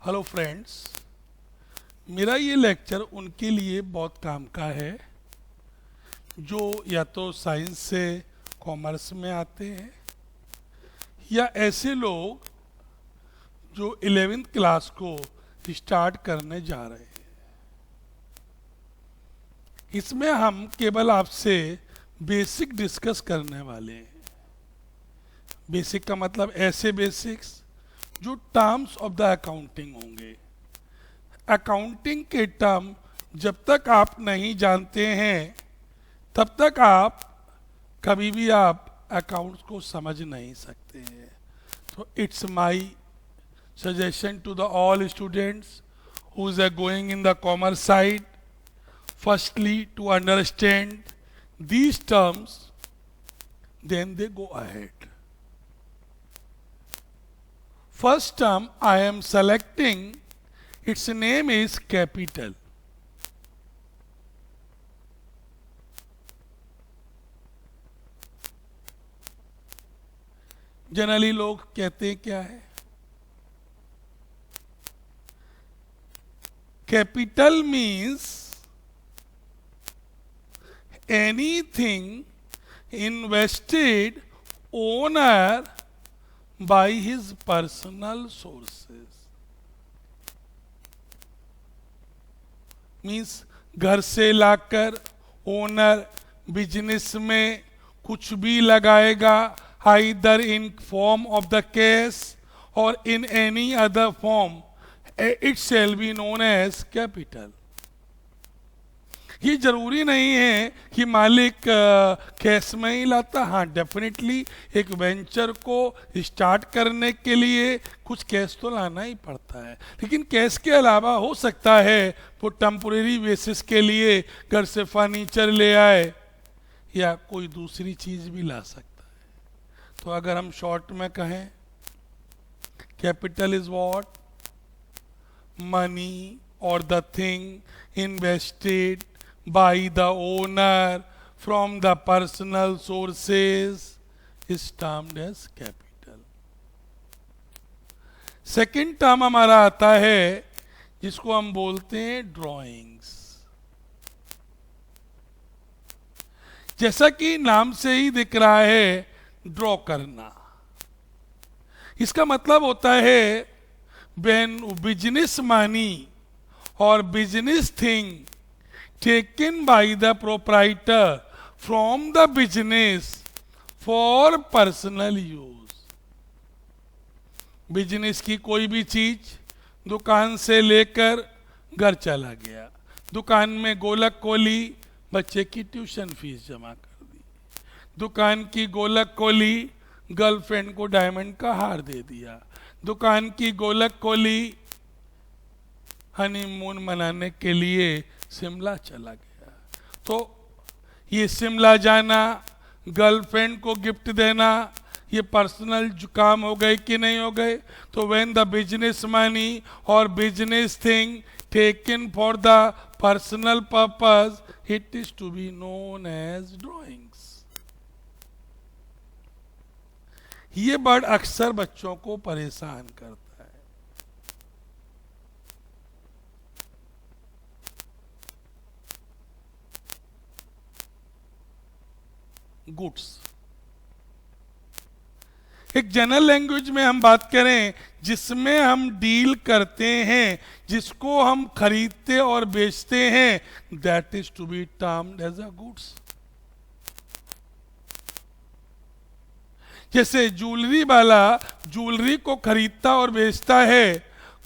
Hello friends, मेरा ये lecture उनके लिए बहुत काम का है जो या तो साइंस से कॉमर्स में आते हैं या ऐसे लोग जो 11th क्लास को स्टार्ट करने जा रहे हैं। इसमें हम केवल आपसे बेसिक डिस्कस करने वाले हैं। बेसिक का मतलब ऐसे बेसिक्स जो टर्म्स ऑफ द अकाउंटिंग होंगे। अकाउंटिंग के टर्म जब तक आप नहीं जानते हैं तब तक आप कभी भी आप अकाउंट्स को समझ नहीं सकते हैं। तो it's my suggestion to the all students who are going in the commerce side, firstly to understand these terms, then they go ahead. First term I am selecting, its name is capital. Generally लोग कहते हैं क्या है? Capital means anything invested owner by his personal sources. Means घर से लाकर owner business में कुछ भी लगाएगा, either in form of the cash or in any other form, it shall be known as capital. ये जरूरी नहीं है कि मालिक कैश में ही लाता। हाँ, डेफिनेटली एक वेंचर को स्टार्ट करने के लिए कुछ कैश तो लाना ही पड़ता है, लेकिन कैश के अलावा हो सकता है वो टेम्पोरेरी बेसिस के लिए घर से फर्नीचर ले आए या कोई दूसरी चीज भी ला सकता है। तो अगर हम शॉर्ट में कहें, capital is what? Money or the thing invested by the owner from the personal sources is termed as capital. Second term हमारा आता है जिसको हम बोलते हैं ड्राइंग्स। जैसा कि नाम से ही दिख रहा है, ड्रॉ करना। इसका मतलब होता है when business money or business thing taken by the proprietor from the business for personal use. Business की कोई भी चीज दुकान से लेकर घर चला गया, दुकान में गोलक खोली, बच्चे की ट्यूशन फीस जमा कर दी, दुकान की गोलक खोली, गर्लफ्रेंड को डायमंड का हार दे दिया, दुकान की गोलक खोली, हनीमून मनाने के लिए शिमला चला गया। तो ये शिमला जाना, गर्लफ्रेंड को गिफ्ट देना, ये पर्सनल काम हो गए कि नहीं हो गए? तो व्हेन द बिजनेस मनी और business thing taken for the personal purpose, it is to be known as drawings. ये वर्ड अक्सर बच्चों को परेशान करता है। गुड्स एक जनरल लैंग्वेज में हम बात करें जिसमें हम डील करते हैं, जिसको हम खरीदते और बेचते हैं, that is to be termed as a goods. जैसे ज्वेलरी वाला ज्वेलरी को खरीदता और बेचता है,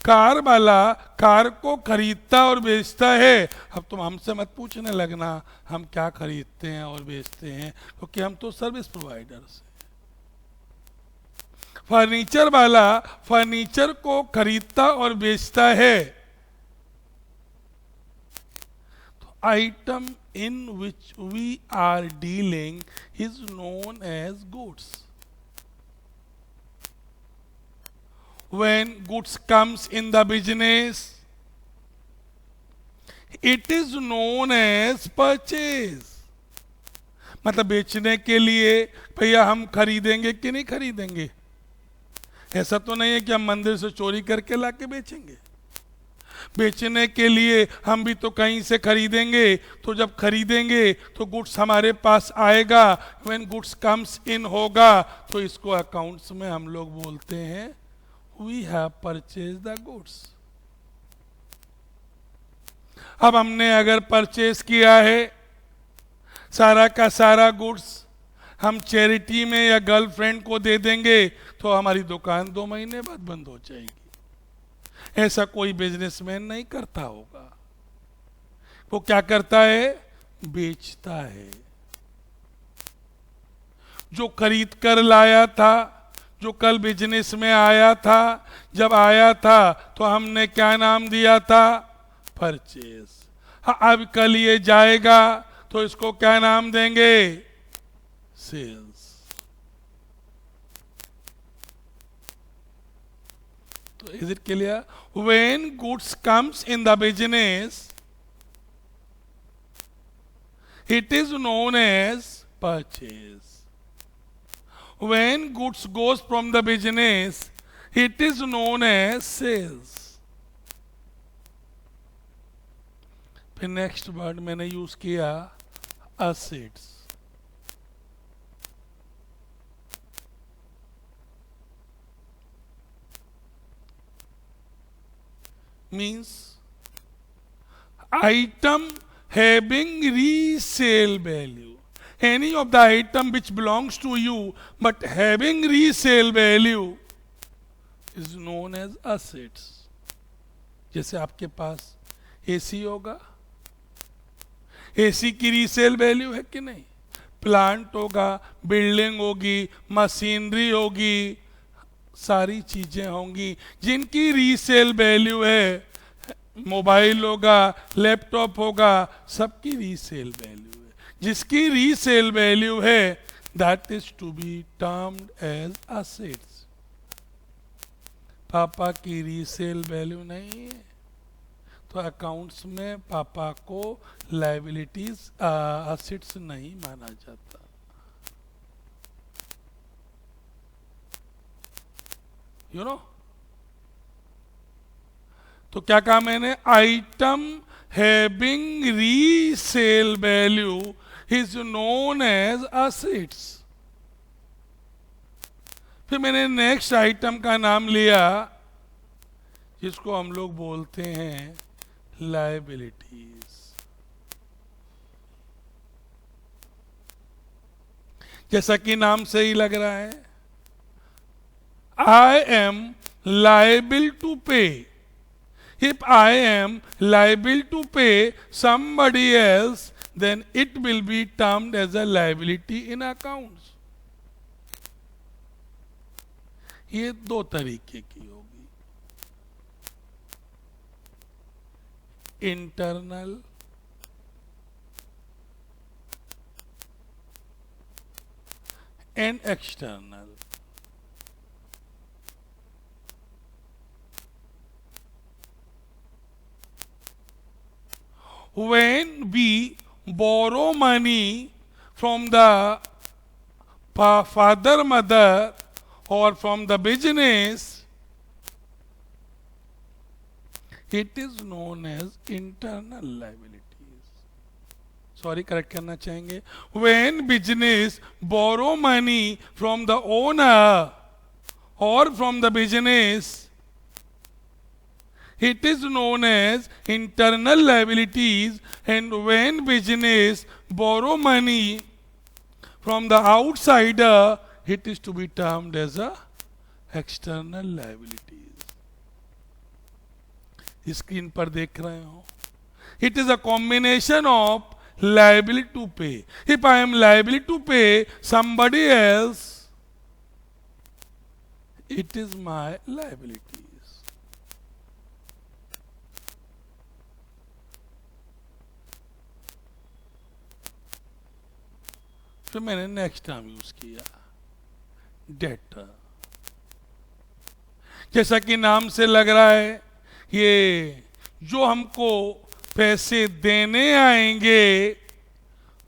कार वाला कार को खरीदता और बेचता है। अब तुम हमसे मत पूछने लगना हम क्या खरीदते हैं और बेचते हैं, क्योंकि हम तो सर्विस प्रोवाइडर्स हैं। फर्नीचर वाला फर्नीचर को खरीदता और बेचता है। तो item in which we are dealing is known as goods. When goods comes in the business, it is known as purchase. मतलब बेचने के लिए भैया हम खरीदेंगे कि नहीं खरीदेंगे? ऐसा तो नहीं है कि हम मंदिर से चोरी करके लाके बेचेंगे। बेचने के लिए हम भी तो कहीं से खरीदेंगे, तो जब खरीदेंगे तो गुड्स हमारे पास आएगा, व्हेन गुड्स कम्स इन होगा, तो इसको अकाउंट्स में हम लोग बोलते हैं we have purchase the goods. अब हमने अगर परचेज किया है सारा का सारा गुड्स, हम चैरिटी में या गर्लफ्रेंड को दे देंगे तो हमारी दुकान 2 महीने बाद बंद हो जाएगी। ऐसा कोई बिजनेसमैन नहीं करता होगा। वो क्या करता है? बेचता है। जो खरीद कर लाया था, जो कल बिजनेस में आया था, जब आया था तो हमने क्या नाम दिया था? परचेज। हाँ, अब कल ये जाएगा तो इसको क्या नाम देंगे? सेल्स। तो is it clear? When goods comes in the business it is known as purchase. When goods goes from the business, it is known as sales. फिर नेक्स्ट वर्ड मैंने यूज किया assets. Means item having resale value. Any of the item which belongs to you but having resale value is known as assets. जैसे आपके पास AC होगा, AC की resale value है कि नहीं? प्लांट होगा, बिल्डिंग होगी, मशीनरी होगी, सारी चीजें होंगी जिनकी रीसेल वैल्यू है। मोबाइल होगा, लैपटॉप होगा, सबकी रीसेल वैल्यू है। जिसकी रीसेल वैल्यू है that is to be termed as assets. पापा की रीसेल वैल्यू नहीं है तो अकाउंट्स में पापा को लायबिलिटीज असेट्स नहीं माना जाता। यू नो, तो क्या कहा मैंने? Atom having resale value is known as assets. फिर मैंने नेक्स्ट आइटम का नाम लिया जिसको हम लोग बोलते हैं लायबिलिटीज। जैसा कि नाम से ही लग रहा है, I am liable to pay. If I am liable to pay somebody else, then it will be termed as a liability in accounts. ये 2 तरीके की होगी, internal and external. When we borrow money from the father, mother, or from the business, it is known as internal liabilities. Sorry, correct करना चाहेंगे। When business borrow money from the owner or from the business, it is known as internal liabilities, and when business borrow money from the outsider, it is to be termed as a external liabilities. Screen पर देख रहे हो, it is a combination of liability to pay. If I am liable to pay somebody else, it is my liabilities. फिर मैंने next term use किया debtor. जैसा कि नाम से लग रहा है, ये जो हमको पैसे देने आएंगे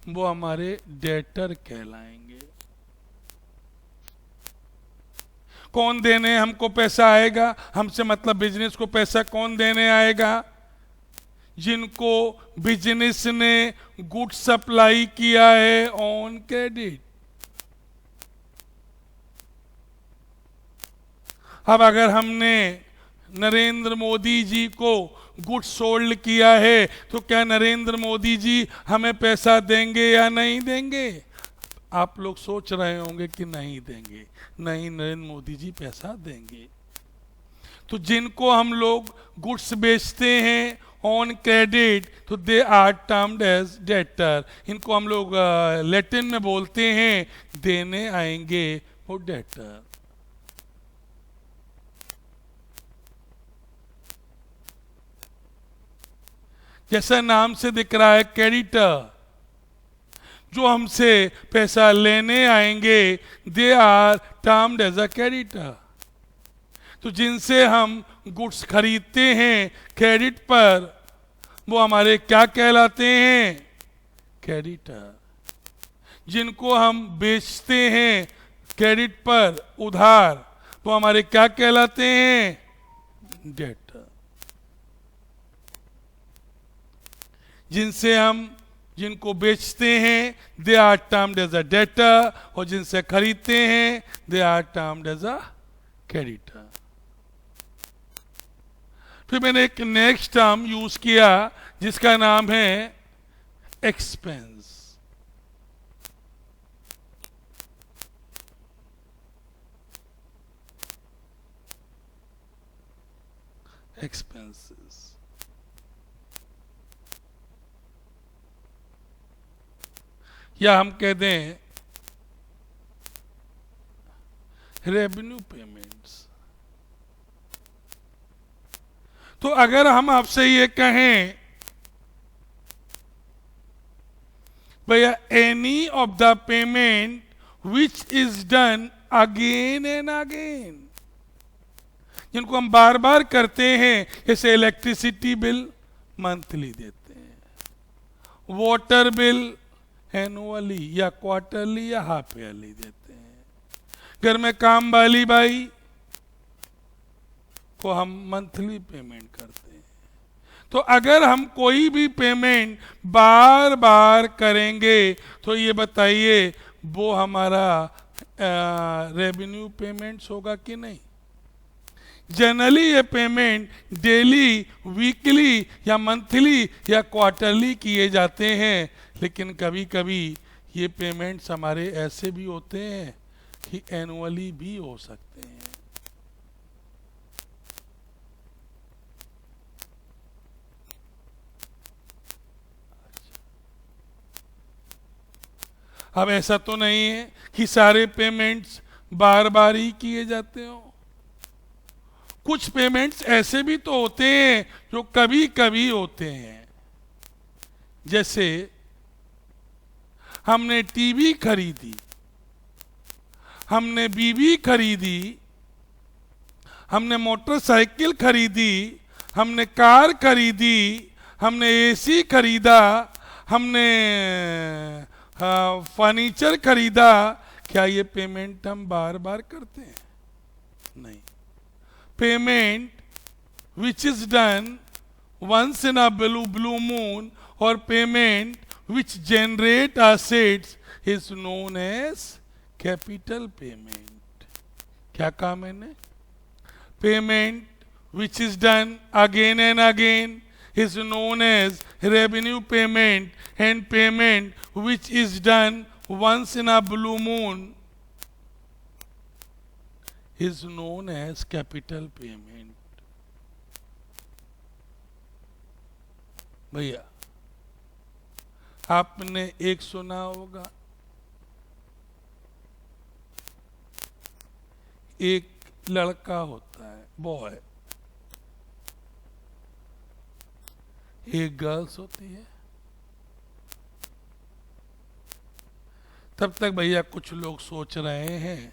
वो हमारे डेटर कहलाएंगे। कौन देने हमको पैसा आएगा? हमसे मतलब बिजनेस को पैसा कौन देने आएगा? जिनको बिजनेस ने गुड सप्लाई किया है ऑन क्रेडिट। अब अगर हमने नरेंद्र मोदी जी को गुड सोल्ड किया है तो क्या नरेंद्र मोदी जी हमें पैसा देंगे या नहीं देंगे? आप लोग सोच रहे होंगे कि नहीं देंगे। नहीं, नरेंद्र मोदी जी पैसा देंगे। तो जिनको हम लोग गुड्स बेचते हैं ऑन क्रेडिट तो they are termed as debtor. इनको हम लोग लैटिन में बोलते हैं देने आएंगे वो डेटर। जैसा नाम से दिख रहा है क्रेडिटर, जो हमसे पैसा लेने आएंगे they are termed as a creditor. तो जिनसे हम गुड्स खरीदते हैं क्रेडिट पर वो हमारे क्या कहलाते हैं? क्रेडिटर। जिनको हम बेचते हैं क्रेडिट पर उधार वो हमारे क्या कहलाते हैं? डेटर। जिनको बेचते हैं they are termed as a debtor और जिनसे खरीदते हैं they are termed as a creditor. फिर मैंने एक नेक्स्ट टर्म यूज किया जिसका नाम है एक्सपेंस। एक्सपेंसेस या हम कह दें रेवेन्यू पेमेंट्स। तो अगर हम आपसे ये कहें भैया any of the payment which is done again and again, जिनको हम बार बार करते हैं, जैसे इलेक्ट्रिसिटी बिल मंथली देते हैं, वाटर बिल एनुअली या क्वार्टरली या हाफ ईयरली देते हैं, घर में काम वाली बाई को हम मंथली पेमेंट करते हैं। तो अगर हम कोई भी पेमेंट बार बार करेंगे तो ये बताइए वो हमारा रेवेन्यू पेमेंट्स होगा कि नहीं? जनरली ये पेमेंट डेली, वीकली या मंथली या क्वार्टरली किए जाते हैं, लेकिन कभी कभी ये पेमेंट्स हमारे ऐसे भी होते हैं कि एनुअली भी हो सकते हैं। अब ऐसा तो नहीं है कि सारे पेमेंट्स बार बार ही किए जाते हो। कुछ पेमेंट्स ऐसे भी तो होते हैं जो कभी कभी होते हैं। जैसे हमने टीवी खरीदी, हमने बीवी खरीदी, हमने मोटरसाइकिल खरीदी, हमने कार खरीदी, हमने एसी खरीदा, हमने फर्नीचर खरीदा। क्या ये पेमेंट हम बार बार करते हैं? नहीं। Payment which is done once in a blue moon और payment which generate assets is known as capital payment। क्या कहा मैंने? Payment which is done again and again is known as revenue payment, and payment which is done once in a blue moon is known as capital payment। भैया आपने एक सुना होगा, एक लड़का होता है, बॉय, एक गर्ल्स होती है। तब तक भैया कुछ लोग सोच रहे हैं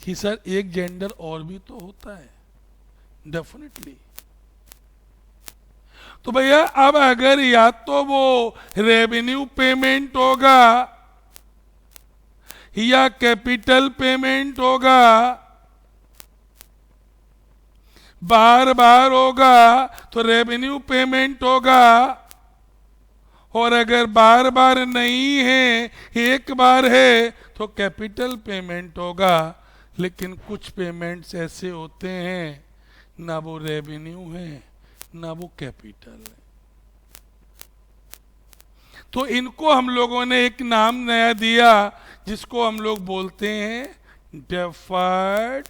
कि सर एक जेंडर और भी तो होता है। डेफिनेटली। तो भैया अब अगर या तो वो रेवेन्यू पेमेंट होगा या कैपिटल पेमेंट होगा बार बार होगा तो रेवेन्यू पेमेंट होगा, और अगर बार बार नहीं है, एक बार है, तो कैपिटल पेमेंट होगा। लेकिन कुछ पेमेंट्स ऐसे होते हैं ना वो रेवेन्यू है ना वो कैपिटल है, तो इनको हम लोगों ने एक नाम नया दिया जिसको हम लोग बोलते हैं डेफर्ड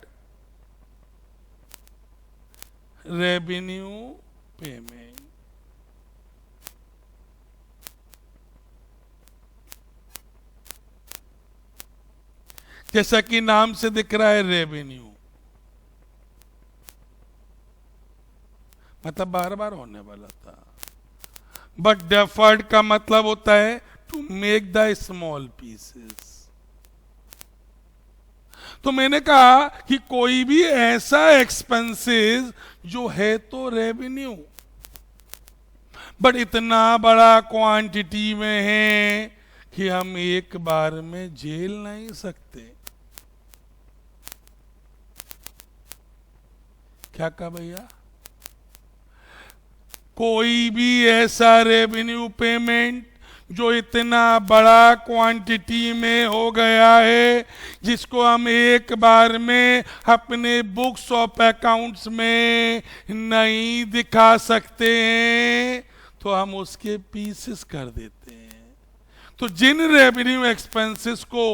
रेवेन्यू पेमेंट। जैसा कि नाम से दिख रहा है रेवेन्यू, मतलब बार बार होने वाला था, बट डेफर्ड का मतलब होता है to make the small pieces. तो मैंने कहा कि कोई भी ऐसा एक्सपेंसेस जो है तो रेवेन्यू, बट इतना बड़ा क्वांटिटी में है कि हम एक बार में झेल नहीं सकते। क्या कहा भैया? कोई भी ऐसा रेवेन्यू पेमेंट जो इतना बड़ा क्वांटिटी में हो गया है जिसको हम एक बार में अपने बुक्स ऑफ अकाउंट्स में नहीं दिखा सकते हैं, तो हम उसके पीसेस कर देते हैं। तो जिन रेवेन्यू एक्सपेंसेस को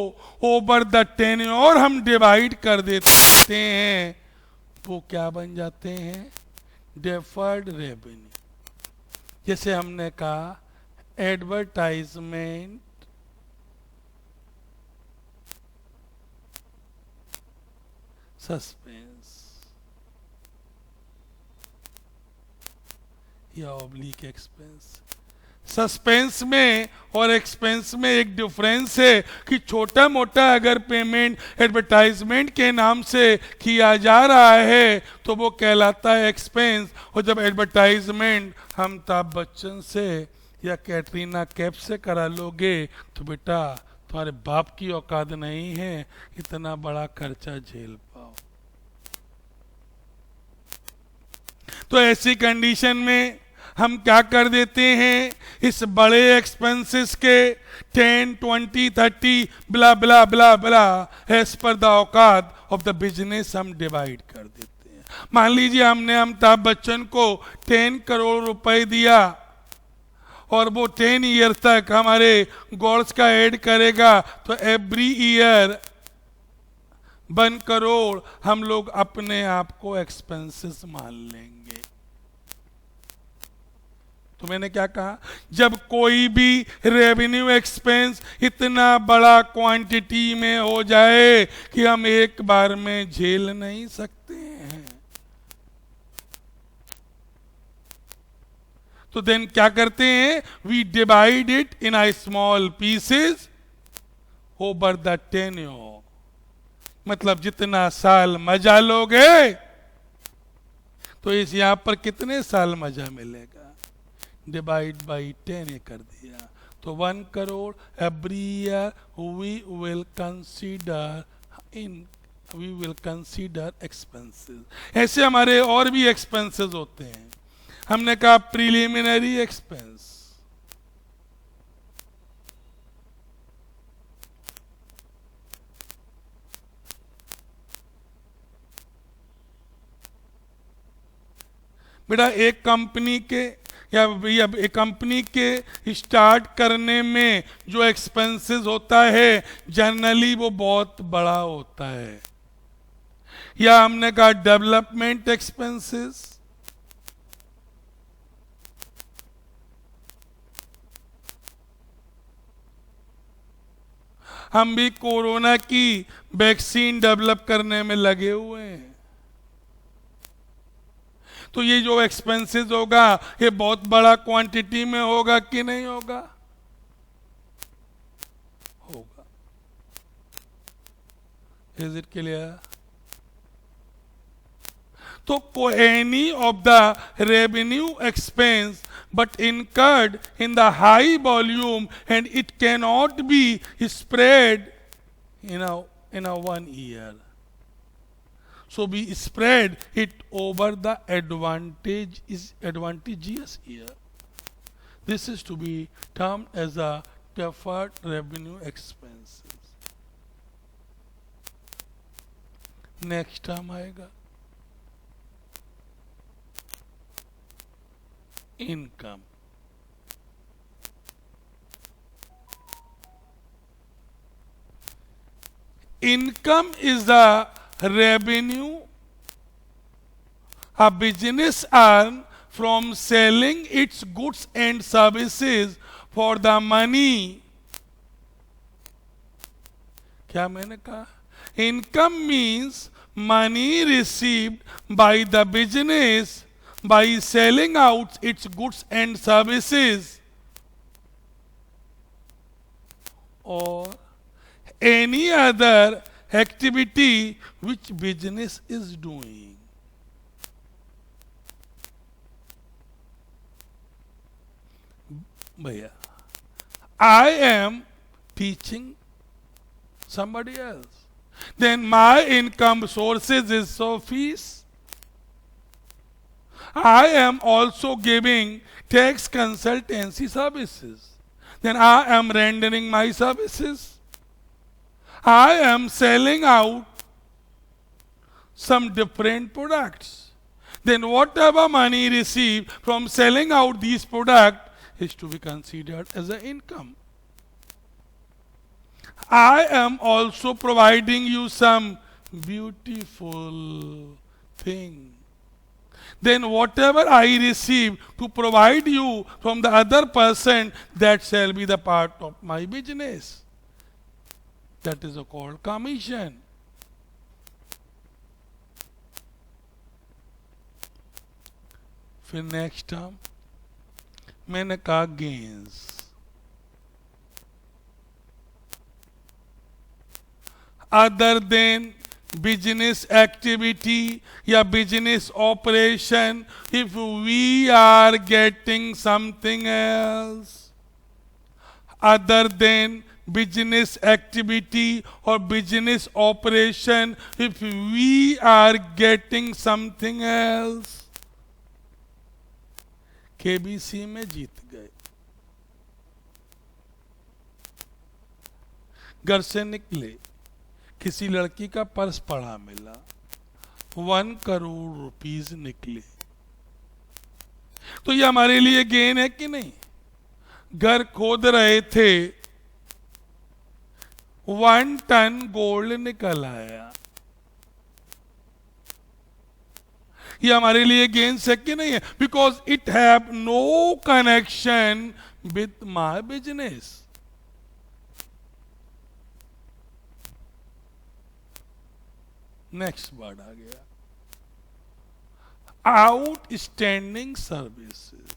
ओवर द टेन्योर हम डिवाइड कर देते हैं वो क्या बन जाते हैं? Deferred revenue. जैसे हमने कहा एडवर्टाइजमेंट, सस्पेंस या ऑब्लिक एक्सपेंस। सस्पेंस में और एक्सपेंस में एक डिफरेंस है कि छोटा मोटा अगर पेमेंट एडवर्टाइजमेंट के नाम से किया जा रहा है तो वो कहलाता है एक्सपेंस, और जब एडवर्टाइजमेंट हम अमिताभ बच्चन से या कैटरीना कैफ से करा लोगे तो बेटा तुम्हारे बाप की औकात नहीं है इतना बड़ा खर्चा झेल पाओ। तो ऐसी कंडीशन में हम क्या कर देते हैं, इस बड़े एक्सपेंसेस के 10, 20, 30 ब्ला ब्ला ब्ला ब्ला एज पर द औकात ऑफ द बिजनेस हम डिवाइड कर देते हैं। मान लीजिए हमने अमिताभ बच्चन को 10 करोड़ रुपए दिया और वो 10 ईयर तक हमारे गोल्स का ऐड करेगा, तो एवरी ईयर 1 करोड़ हम लोग अपने आप को एक्सपेंसेस मान लेंगे। तो मैंने क्या कहा, जब कोई भी रेवेन्यू एक्सपेंस इतना बड़ा क्वांटिटी में हो जाए कि हम एक बार में झेल नहीं सकते हैं, तो देन क्या करते हैं, we divide it in a small pieces over the tenure. मतलब जितना साल मजा लोगे तो इस यहां पर कितने साल मजा मिलेगा, डिवाइड बाई 10 ये कर दिया, तो 1 crore every year we will consider expenses. ऐसे हमारे और भी एक्सपेंसेस होते हैं। हमने कहा प्रिलिमिनरी एक्सपेंस, बेटा एक कंपनी के या एक कंपनी के स्टार्ट करने में जो एक्सपेंसेस होता है जनरली वो बहुत बड़ा होता है। या हमने कहा डेवलपमेंट एक्सपेंसेस, हम भी कोरोना की वैक्सीन डेवलप करने में लगे हुए हैं, तो ये जो एक्सपेंसेस होगा ये बहुत बड़ा क्वांटिटी में होगा कि नहीं होगा? होगा। Is it clear? तो any of the revenue expense but incurred in the high volume and it cannot be spread in a 1 year. So we spread it over the advantage is advantageous year. This is to be termed as a deferred revenue expenses. Next term आएगा income. Income is the revenue a business earn from selling its goods and services for the money. क्या मैंने कहा? Income means money received by the business by selling out its goods and services or any other activity which business is doing. Bhaiya, I am teaching somebody else. Then my income sources is of fees. I am also giving tax consultancy services. Then I am rendering my services. I am selling out some different products. Then whatever money received from selling out these products is to be considered as an income. I am also providing you some beautiful thing. Then whatever I receive to provide you from the other person, that shall be the part of my business. That is called commission. फिर next term मैंने कहा gains. Other than business activity या business operation, if we are getting something else other than business activity or business operation, if we are getting something else, KBC में जीत गए. घर से निकले, किसी लड़की का पर्स पड़ा मिला, 1 करोड़ रुपीस निकले, तो ये हमारे लिए गेन है कि नहीं? घर खोद रहे थे, 1 टन गोल्ड निकल आया, ये हमारे लिए गेन है कि नहीं है? Because it have no connection with my business. Next word आ गया आउटस्टैंडिंग सर्विसेज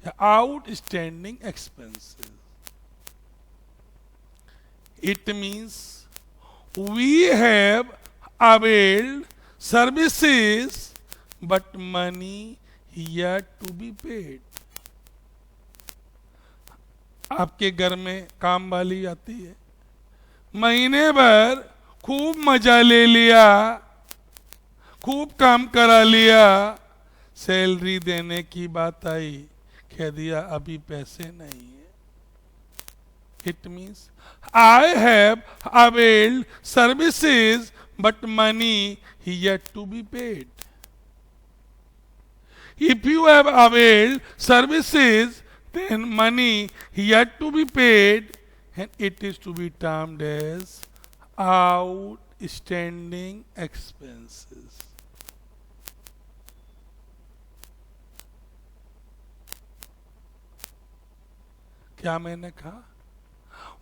या outstanding expenses. It means we have availed services but money yet to be paid. आपके घर में काम वाली आती है, महीने भर खूब मजा ले लिया, खूब काम करा लिया, सैलरी देने की बात आई, कह दिया अभी पैसे नहीं है. It means I have availed services but money yet to be paid. If you have availed services, then money yet to be paid, and it is to be termed as outstanding expenses. क्या मैंने कहा?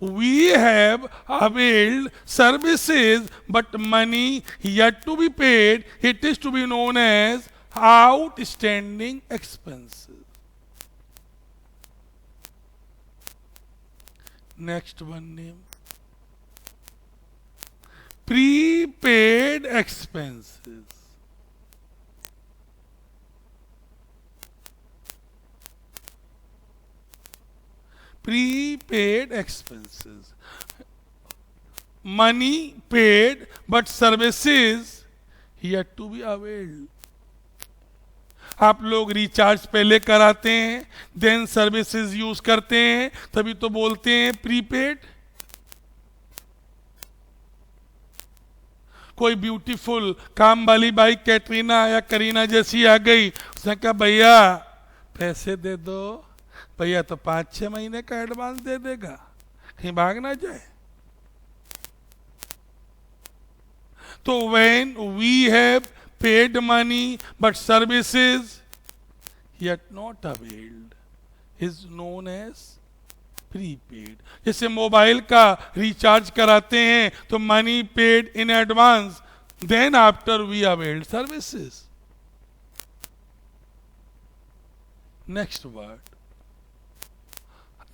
We have availed services but money yet to be paid. It is to be known as outstanding expenses. Next one name. Prepaid expenses. Prepaid expenses. money paid but services yet to be availed. आप लोग recharge पहले कराते हैं, then services use करते हैं, तभी तो बोलते हैं प्रीपेड. कोई ब्यूटीफुल काम वाली बाई कैटरीना या करीना जैसी आ गई, उसने कहा भैया पैसे दे दो. भैया तो 5-6 महीने का एडवांस दे देगा, कहीं भाग ना जाए. तो when we have paid money but services yet not availed is known as prepaid. जैसे मोबाइल का रिचार्ज कराते हैं तो money paid in advance, then after we availed services. Next word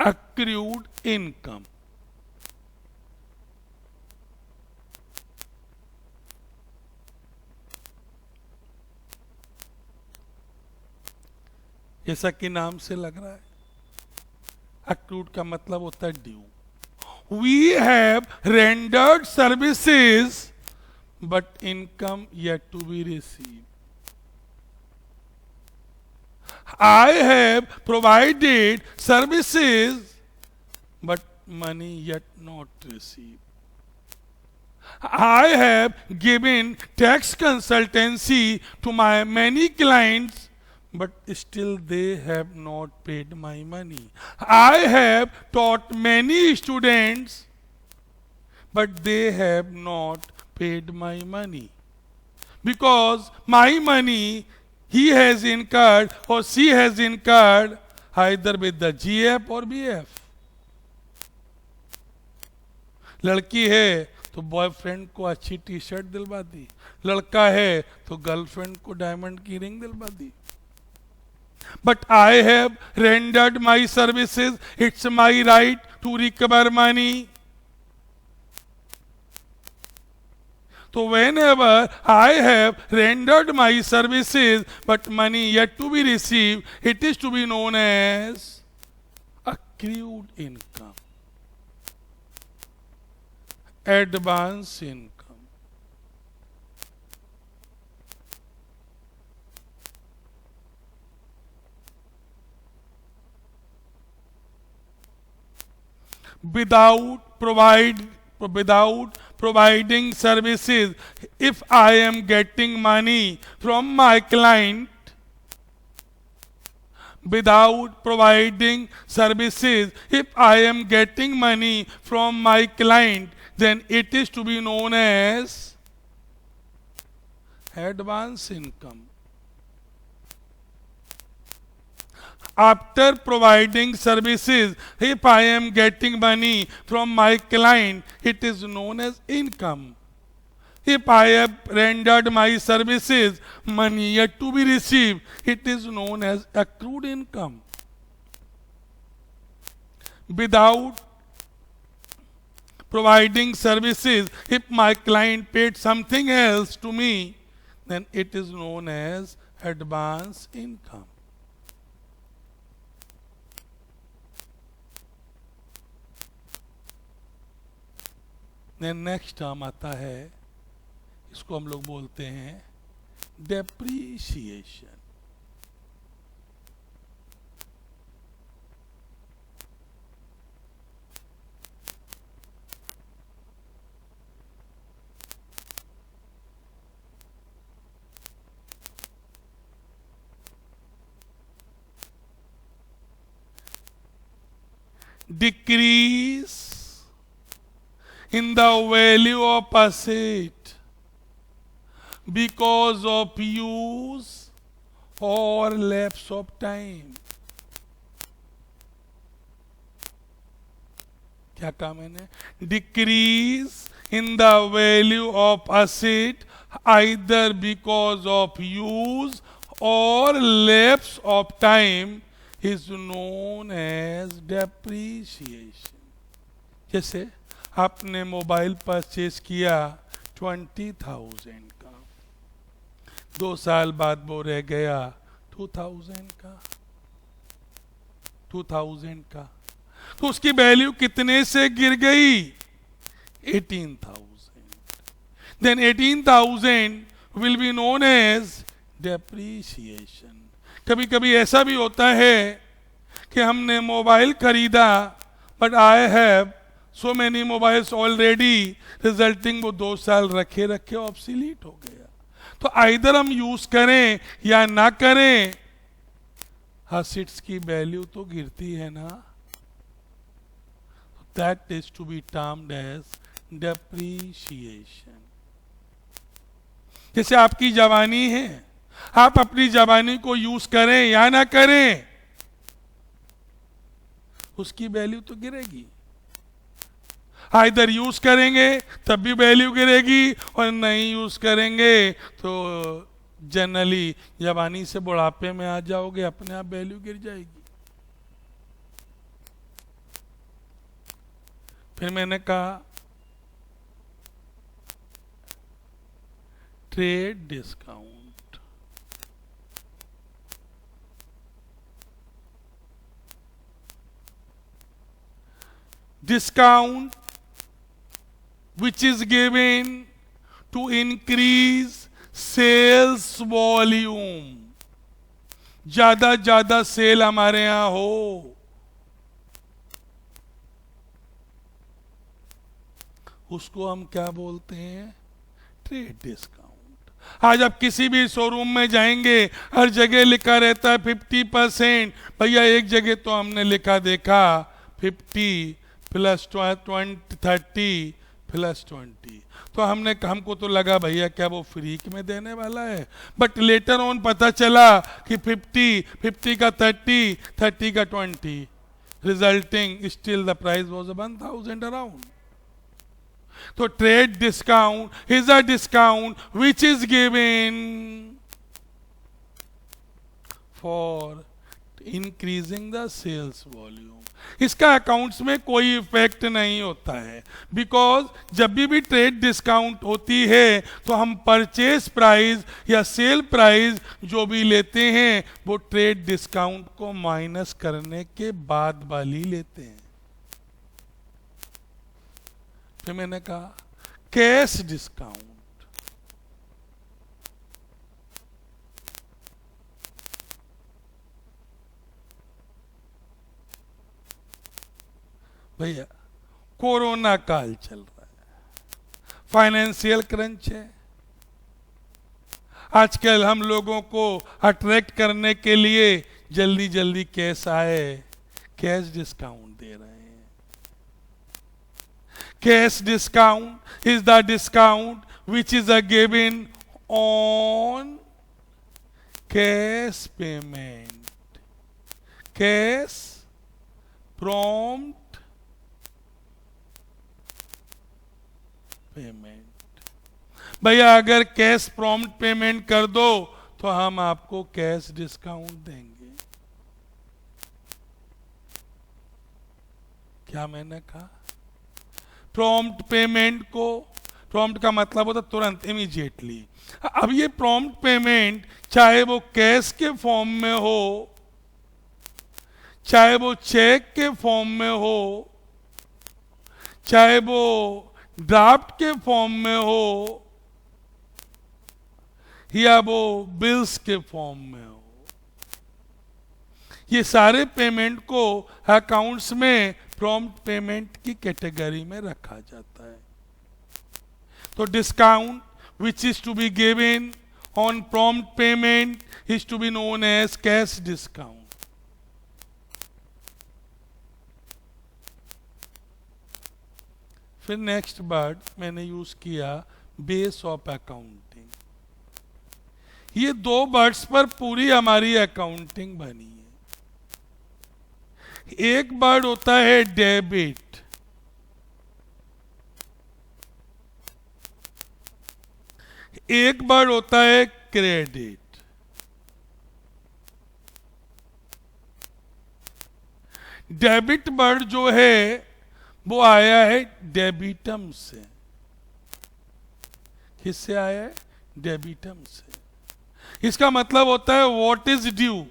accrued income. जैसा कि नाम से लग रहा है, accrued का मतलब होता है due. We have rendered services but income yet to be received. I have provided services but money yet not received. I have given tax consultancy to my many clients but still they have not paid my money. I have taught many students but they have not paid my money. Because my money he has incurred or she has incurred either with the GF or BF. लड़की है तो boyfriend को अच्छी T shirt दिलवा दी, लड़का है तो girlfriend को डायमंड की रिंग दिलवा दी. But I have rendered my services, it's my right to recover money. So whenever I have rendered my services but money yet to be received, it is to be known as accrued income, advance income. Without providing services, if I am getting money from my client, without providing services, if I am getting money from my client, then it is to be known as advance income. After providing services, if I am getting money from my client, it is known as income. If I have rendered my services, money yet to be received, it is known as accrued income. Without providing services, if my client paid something else to me, then it is known as advance income. Next term आता है, इसको हम लोग बोलते हैं depreciation. Decrease in the value of asset because of use or lapse of time. क्या कहा मैंने? Decrease in the value of asset either because of use or lapse of time is known as depreciation. जैसे आपने mobile purchase किया 20,000 का, 2 साल बाद वो रह गया 2,000 का, 2000 का, तो उसकी वैल्यू कितने से गिर गई? 18,000. Then 18,000 will be known as depreciation. कभी कभी ऐसा भी होता है कि हमने मोबाइल खरीदा, but I have so many mobiles already, resulting वो 2 साल रखे रखे ऑब्सोलीट हो गया. तो आइदर हम यूज करें या ना करें, असेट्स की वैल्यू तो गिरती है ना. That is to be termed as depreciation. जैसे आपकी जवानी है, आप अपनी जवानी को यूज करें या ना करें, उसकी वैल्यू तो गिरेगी. इधर यूज करेंगे तब भी वैल्यू गिरेगी, और नहीं यूज करेंगे तो जनरली जवानी से बुढ़ापे में आ जाओगे, अपने आप वैल्यू गिर जाएगी. फिर मैंने कहा trade discount. Discount which is given to increase sales volume. ज्यादा सेल हमारे यहां हो, उसको हम क्या बोलते हैं? Trade discount. आज आप किसी भी शोरूम में जाएंगे, हर जगह लिखा रहता है 50%. भैया एक जगह तो हमने लिखा देखा 50 प्लस 20 30 प्लस 20. तो हमको तो लगा भैया क्या वो फ्री में देने वाला है, बट लेटर ऑन पता चला कि 50 का 30 का 20, resulting still the price was 1,000 around. तो trade discount is a discount which is given for increasing the sales volume. इसका अकाउंट्स में कोई इफेक्ट नहीं होता है, बिकॉज जब भी ट्रेड डिस्काउंट होती है तो हम परचेज प्राइस या सेल प्राइस जो भी लेते हैं वो ट्रेड डिस्काउंट को माइनस करने के बाद वाली लेते हैं. फिर मैंने कहा कैश डिस्काउंट. भैया कोरोना काल चल रहा है, फाइनेंशियल क्रंच है. आजकल हम लोगों को अट्रैक्ट करने के लिए जल्दी जल्दी कैश आए, कैश डिस्काउंट दे रहे हैं. Cash discount is the discount which is a given on cash payment, cash prompt payment. भैया अगर कैश प्रॉम्प्ट पेमेंट कर दो तो हम आपको कैश डिस्काउंट देंगे. क्या मैंने कहा? प्रॉम्प्ट पेमेंट को, प्रॉम्प्ट का मतलब होता तुरंत, इमीडिएटली. अब ये प्रॉम्प्ट पेमेंट चाहे वो कैश के फॉर्म में हो, चाहे वो चेक के फॉर्म में हो, चाहे वो ड्राफ्ट के फॉर्म में हो, या वो बिल्स के फॉर्म में हो, ये सारे पेमेंट को अकाउंट्स में प्रॉम्प्ट पेमेंट की कैटेगरी में रखा जाता है. तो discount which is to be given on prompt payment is to be known as cash discount. फिर नेक्स्ट वर्ड मैंने यूज किया बेस ऑफ अकाउंटिंग. ये 2 वर्ड्स पर पूरी हमारी अकाउंटिंग बनी है. एक वर्ड होता है डेबिट, एक वर्ड होता है क्रेडिट. डेबिट वर्ड जो है वो आया है डेबिटम से. किससे आया है? डेबिटम से. इसका मतलब होता है व्हाट इज ड्यू.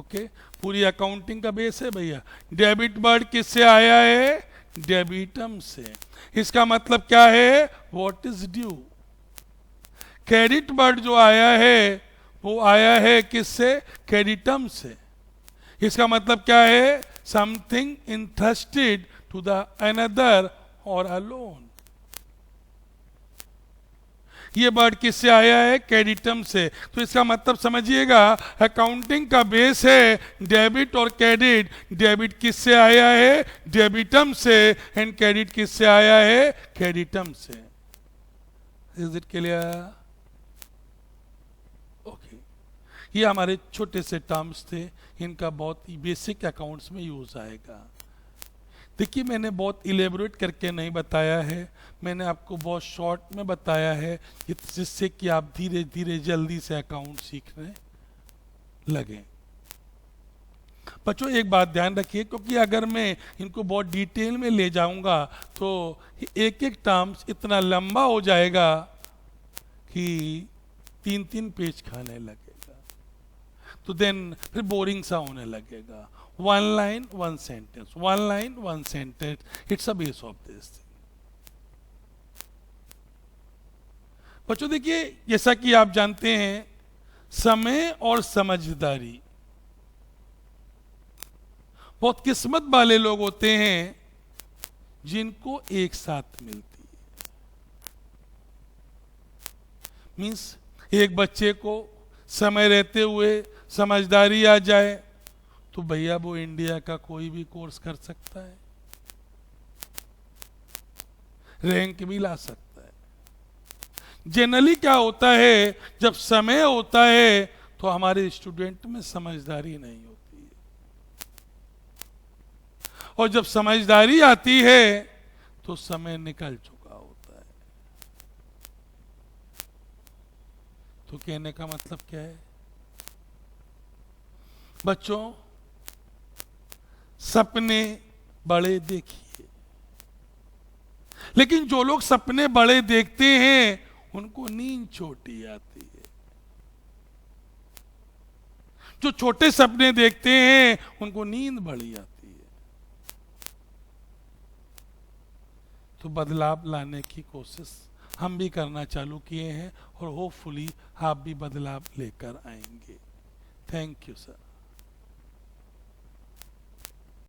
ओके, पूरी अकाउंटिंग का बेस है भैया। डेबिट वर्ड किससे आया है? डेबिटम से। इसका मतलब क्या है? What is due. Credit word जो आया है वो आया है किससे? क्रेडिटम से। इसका मतलब क्या है? Something interested to the another और अलोन। ये वर्ड किससे आया है? क्रेडिटम से। तो इसका मतलब समझिएगा, अकाउंटिंग का बेस है डेबिट और क्रेडिट। डेबिट किससे आया है? डेबिटम से। एंड क्रेडिट किससे आया है? क्रेडिटम से। Is it clear? ओके, ये हमारे छोटे से टर्म्स थे, इनका बहुत ही बेसिक अकाउंट्स में यूज आएगा। देखिए, मैंने बहुत इलेबोरेट करके नहीं बताया है, मैंने आपको बहुत शॉर्ट में बताया है जिससे कि आप धीरे धीरे जल्दी से अकाउंट सीखने लगे। बच्चों एक बात ध्यान रखिए, क्योंकि अगर मैं इनको बहुत डिटेल में ले जाऊंगा तो एक एक टर्म्स इतना लंबा हो जाएगा कि 3-3 पेज खाने लगेगा, तो देन फिर बोरिंग सा होने लगेगा। 1 line 1 sentence, 1 line 1 sentence, it's a base of this thing। बच्चों देखिए, जैसा कि आप जानते हैं, समय और समझदारी, बहुत किस्मत वाले लोग होते हैं जिनको एक साथ मिलती है। मीन्स एक बच्चे को समय रहते हुए समझदारी आ जाए तो भैया वो इंडिया का कोई भी कोर्स कर सकता है, रैंक भी ला सकता है। जनरली क्या होता है, जब समय होता है तो हमारे स्टूडेंट में समझदारी नहीं होती है, और जब समझदारी आती है तो समय निकल चुका होता है। तो कहने का मतलब क्या है बच्चों? सपने बड़े देखिए, लेकिन जो लोग सपने बड़े देखते हैं उनको नींद छोटी आती है। जो छोटे सपने देखते हैं उनको नींद बड़ी आती है। तो बदलाव लाने की कोशिश हम भी करना चालू किए हैं, और होपफुली आप भी बदलाव लेकर आएंगे। Thank you sir.